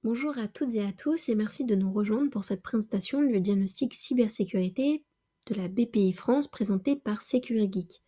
Bonjour à toutes et à tous et merci de nous rejoindre pour cette présentation du diagnostic cybersécurité de la BPI France présentée par SecuriGeek.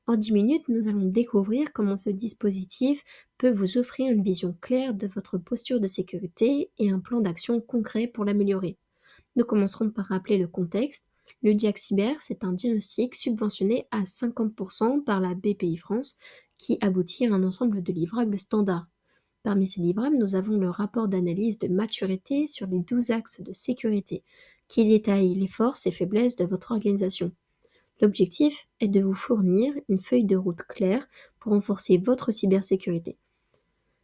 En 10 minutes, nous allons découvrir comment ce dispositif peut vous offrir une vision claire de votre posture de sécurité et un plan d'action concret pour l'améliorer. Nous commencerons par rappeler le contexte. Le DIAC Cyber, c'est un diagnostic subventionné à 50% par la BPI France qui aboutit à un ensemble de livrables standards. Parmi ces livrables, nous avons le rapport d'analyse de maturité sur les 12 axes de sécurité, qui détaille les forces et faiblesses de votre organisation. L'objectif est de vous fournir une feuille de route claire pour renforcer votre cybersécurité.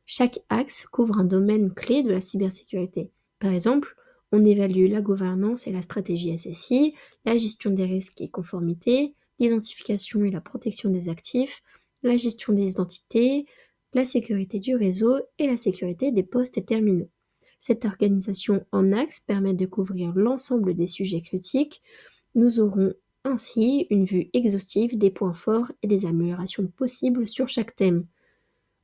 Chaque axe couvre un domaine clé de la cybersécurité. Par exemple, on évalue la gouvernance et la stratégie SSI, la gestion des risques et conformité, l'identification et la protection des actifs, la gestion des identités, la sécurité du réseau et la sécurité des postes et terminaux. Cette organisation en axe permet de couvrir l'ensemble des sujets critiques. Nous aurons ainsi une vue exhaustive des points forts et des améliorations possibles sur chaque thème.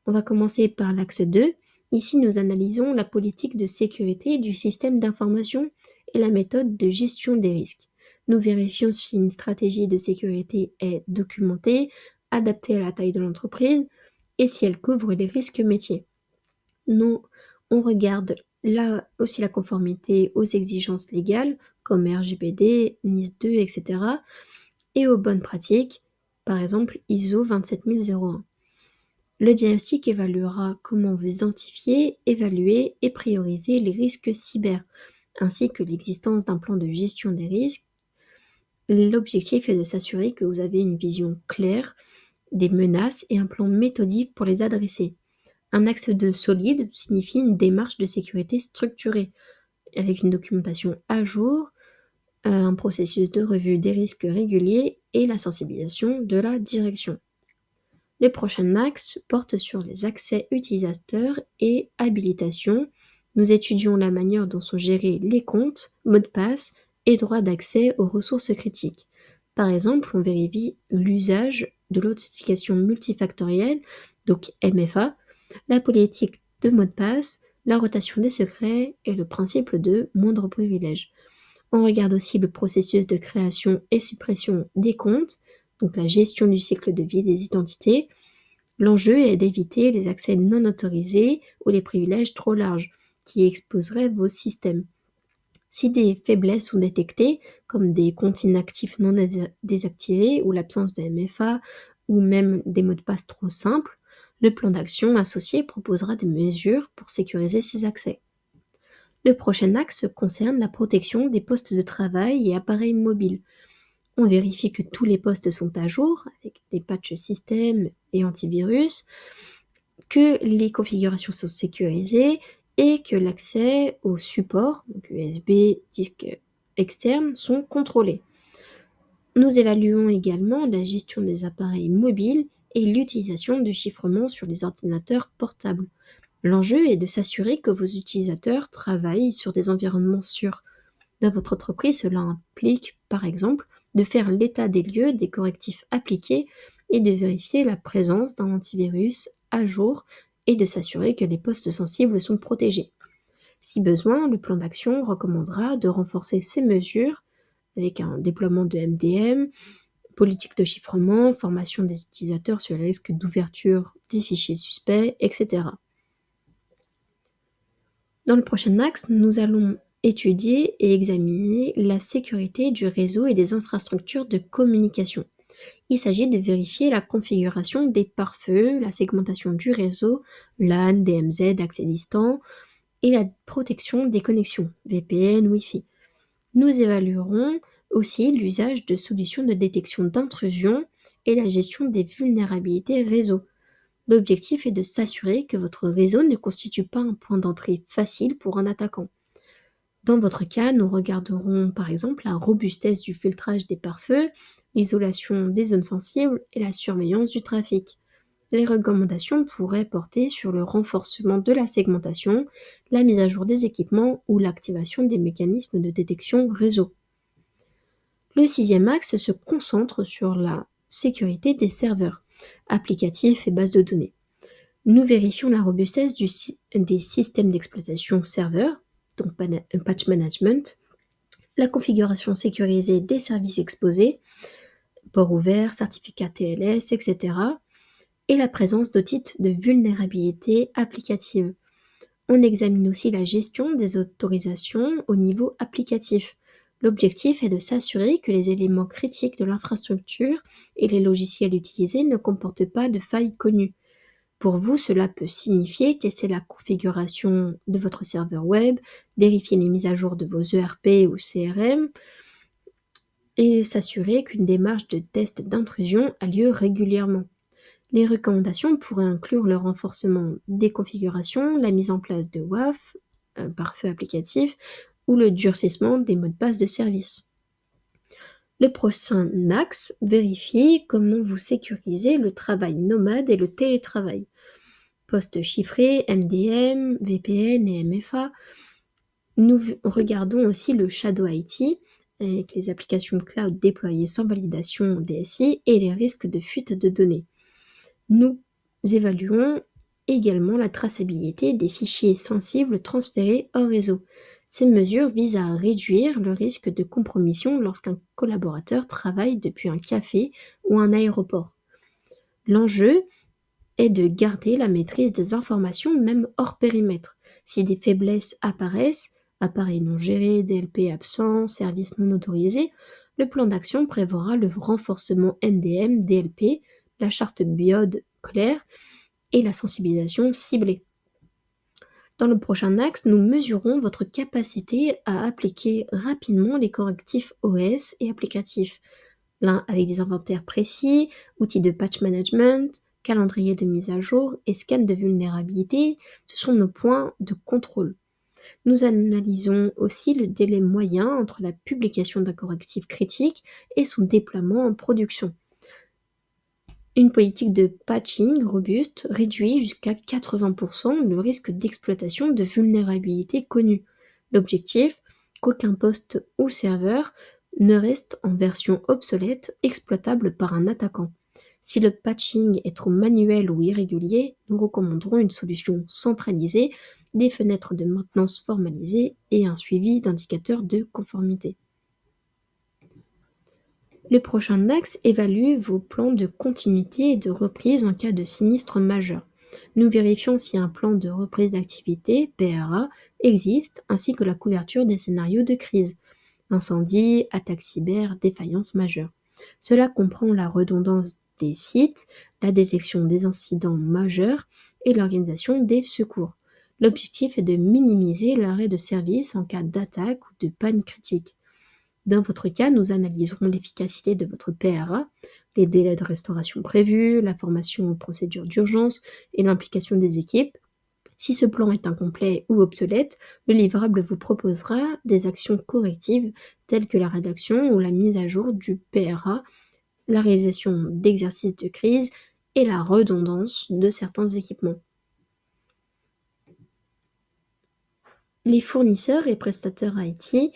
On va commencer par l'axe 2. Ici, nous analysons la politique de sécurité du système d'information et la méthode de gestion des risques. Nous vérifions si une stratégie de sécurité est documentée, adaptée à la taille de l'entreprise et si elle couvre les risques métiers. On regarde là aussi la conformité aux exigences légales comme RGPD, NIS2, etc. et aux bonnes pratiques, par exemple ISO 27001. Le diagnostic évaluera comment vous identifier, évaluer et prioriser les risques cyber, ainsi que l'existence d'un plan de gestion des risques. L'objectif est de s'assurer que vous avez une vision claire des menaces et un plan méthodique pour les adresser. Un axe de solide signifie une démarche de sécurité structurée, avec une documentation à jour, un processus de revue des risques réguliers et la sensibilisation de la direction. Le prochain axe porte sur les accès utilisateurs et habilitation. Nous étudions la manière dont sont gérés les comptes, mots de passe et droits d'accès aux ressources critiques. Par exemple, on vérifie l'usage de l'authentification multifactorielle, donc MFA, la politique de mot de passe, la rotation des secrets et le principe de moindre privilège. On regarde aussi le processus de création et suppression des comptes, donc la gestion du cycle de vie des identités. L'enjeu est d'éviter les accès non autorisés ou les privilèges trop larges qui exposeraient vos systèmes. Si des faiblesses sont détectées, comme des comptes inactifs non désactivés ou l'absence de MFA ou même des mots de passe trop simples, le plan d'action associé proposera des mesures pour sécuriser ces accès. Le prochain axe concerne la protection des postes de travail et appareils mobiles. On vérifie que tous les postes sont à jour, avec des patchs système et antivirus, que les configurations sont sécurisées et que l'accès au support, donc USB, disque externe, sont contrôlés. Nous évaluons également la gestion des appareils mobiles et l'utilisation de chiffrement sur les ordinateurs portables. L'enjeu est de s'assurer que vos utilisateurs travaillent sur des environnements sûrs. Dans votre entreprise, cela implique, par exemple, de faire l'état des lieux des correctifs appliqués et de vérifier la présence d'un antivirus à jour et de s'assurer que les postes sensibles sont protégés. Si besoin, le plan d'action recommandera de renforcer ces mesures avec un déploiement de MDM, politique de chiffrement, formation des utilisateurs sur les risques d'ouverture des fichiers suspects, etc. Dans le prochain axe, nous allons étudier et examiner la sécurité du réseau et des infrastructures de communication. Il s'agit de vérifier la configuration des pare-feux, la segmentation du réseau, LAN, DMZ, accès distant, et la protection des connexions, VPN, Wi-Fi. Nous évaluerons aussi l'usage de solutions de détection d'intrusion et la gestion des vulnérabilités réseau. L'objectif est de s'assurer que votre réseau ne constitue pas un point d'entrée facile pour un attaquant. Dans votre cas, nous regarderons par exemple la robustesse du filtrage des pare-feux, l'isolation des zones sensibles et la surveillance du trafic. Les recommandations pourraient porter sur le renforcement de la segmentation, la mise à jour des équipements ou l'activation des mécanismes de détection réseau. Le sixième axe se concentre sur la sécurité des serveurs, applicatifs et bases de données. Nous vérifions la robustesse des systèmes d'exploitation serveurs, donc patch management, la configuration sécurisée des services exposés, port ouvert, certificat TLS, etc., et la présence d'audits de vulnérabilité applicative. On examine aussi la gestion des autorisations au niveau applicatif. L'objectif est de s'assurer que les éléments critiques de l'infrastructure et les logiciels utilisés ne comportent pas de failles connues. Pour vous, cela peut signifier tester la configuration de votre serveur web, vérifier les mises à jour de vos ERP ou CRM et s'assurer qu'une démarche de test d'intrusion a lieu régulièrement. Les recommandations pourraient inclure le renforcement des configurations, la mise en place de WAF, un pare-feu applicatif, ou le durcissement des mots de passe de service. Le prochain axe vérifie comment vous sécurisez le travail nomade et le télétravail. Postes chiffrés, MDM, VPN et MFA. Nous regardons aussi le Shadow IT, avec les applications cloud déployées sans validation DSI et les risques de fuite de données. Nous évaluons également la traçabilité des fichiers sensibles transférés hors réseau. Ces mesures visent à réduire le risque de compromission lorsqu'un collaborateur travaille depuis un café ou un aéroport. L'enjeu est de garder la maîtrise des informations même hors périmètre. Si des faiblesses apparaissent, appareils non gérés, DLP absents, services non autorisés, le plan d'action prévoira le renforcement MDM, DLP, la charte BIOD claire et la sensibilisation ciblée. Dans le prochain axe, nous mesurons votre capacité à appliquer rapidement les correctifs OS et applicatifs, l'un avec des inventaires précis, outils de patch management, calendrier de mise à jour et scan de vulnérabilité, ce sont nos points de contrôle. Nous analysons aussi le délai moyen entre la publication d'un correctif critique et son déploiement en production. Une politique de patching robuste réduit jusqu'à 80% le risque d'exploitation de vulnérabilités connues. L'objectif, qu'aucun poste ou serveur ne reste en version obsolète exploitable par un attaquant. Si le patching est trop manuel ou irrégulier, nous recommanderons une solution centralisée, des fenêtres de maintenance formalisées et un suivi d'indicateurs de conformité. Le prochain axe évalue vos plans de continuité et de reprise en cas de sinistre majeur. Nous vérifions si un plan de reprise d'activité, PRA, existe, ainsi que la couverture des scénarios de crise, incendie, attaque cyber, défaillance majeure. Cela comprend la redondance des sites, la détection des incidents majeurs et l'organisation des secours. L'objectif est de minimiser l'arrêt de service en cas d'attaque ou de panne critique. Dans votre cas, nous analyserons l'efficacité de votre PRA, les délais de restauration prévus, la formation aux procédures d'urgence et l'implication des équipes. Si ce plan est incomplet ou obsolète, le livrable vous proposera des actions correctives telles que la rédaction ou la mise à jour du PRA, la réalisation d'exercices de crise et la redondance de certains équipements. Les fournisseurs et prestataires IT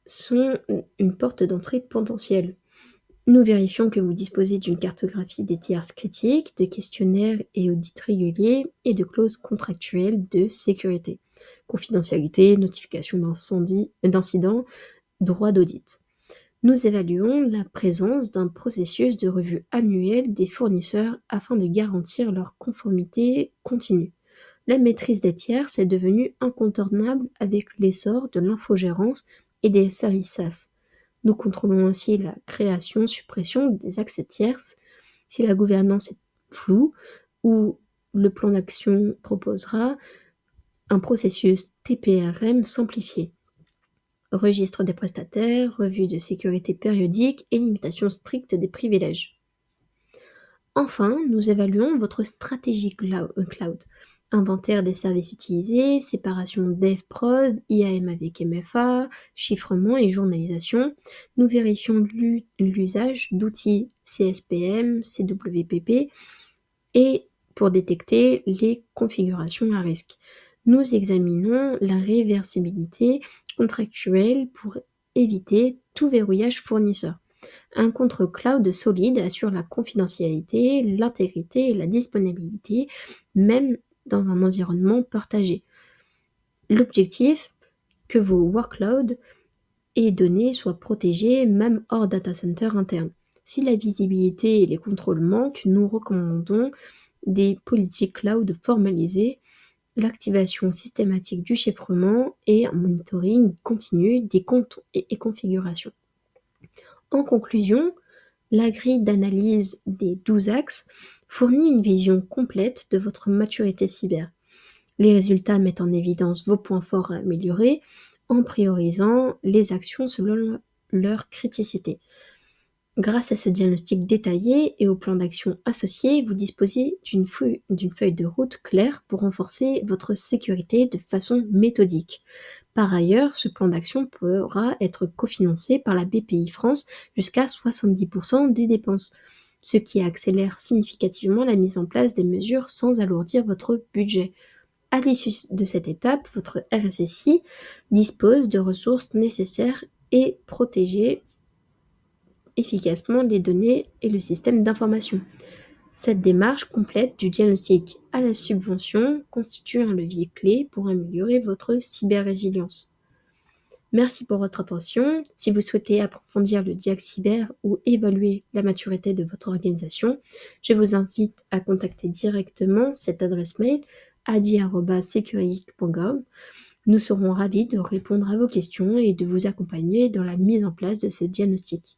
sont une porte d'entrée potentielle. Nous vérifions que vous disposez d'une cartographie des tierces critiques, de questionnaires et audits réguliers et de clauses contractuelles de sécurité, confidentialité, notification d'incidents, droit d'audit. Nous évaluons la présence d'un processus de revue annuelle des fournisseurs afin de garantir leur conformité continue. La maîtrise des tierces est devenue incontournable avec l'essor de l'infogérance et des services SaaS. Nous contrôlons aussi la création, suppression des accès tierces. Si la gouvernance est floue ou le plan d'action proposera un processus TPRM simplifié. Registre des prestataires, revue de sécurité périodique et limitation stricte des privilèges. Enfin, nous évaluons votre stratégie cloud. Inventaire des services utilisés, séparation dev-prod, IAM avec MFA, chiffrement et journalisation. Nous vérifions l'usage d'outils CSPM, CWPP et pour détecter les configurations à risque. Nous examinons la réversibilité contractuelle pour éviter tout verrouillage fournisseur. Un compte cloud solide assure la confidentialité, l'intégrité et la disponibilité, même dans un environnement partagé. L'objectif, que vos workloads et données soient protégées même hors data center interne. Si la visibilité et les contrôles manquent, nous recommandons des politiques cloud formalisées, l'activation systématique du chiffrement et un monitoring continu des comptes et configurations. En conclusion, la grille d'analyse des 12 axes fournit une vision complète de votre maturité cyber. Les résultats mettent en évidence vos points forts à améliorer en priorisant les actions selon leur criticité. Grâce à ce diagnostic détaillé et au plan d'action associé, vous disposez d'une feuille de route claire pour renforcer votre sécurité de façon méthodique. Par ailleurs, ce plan d'action pourra être cofinancé par la BPI France jusqu'à 70% des dépenses, ce qui accélère significativement la mise en place des mesures sans alourdir votre budget. À l'issue de cette étape, votre RSSI dispose de ressources nécessaires et protéger efficacement les données et le système d'information. Cette démarche complète du diagnostic à la subvention constitue un levier clé pour améliorer votre cyber-résilience. Merci pour votre attention. Si vous souhaitez approfondir le diag cyber ou évaluer la maturité de votre organisation, je vous invite à contacter directement cette adresse mail adi@securic.gov. Nous serons ravis de répondre à vos questions et de vous accompagner dans la mise en place de ce diagnostic.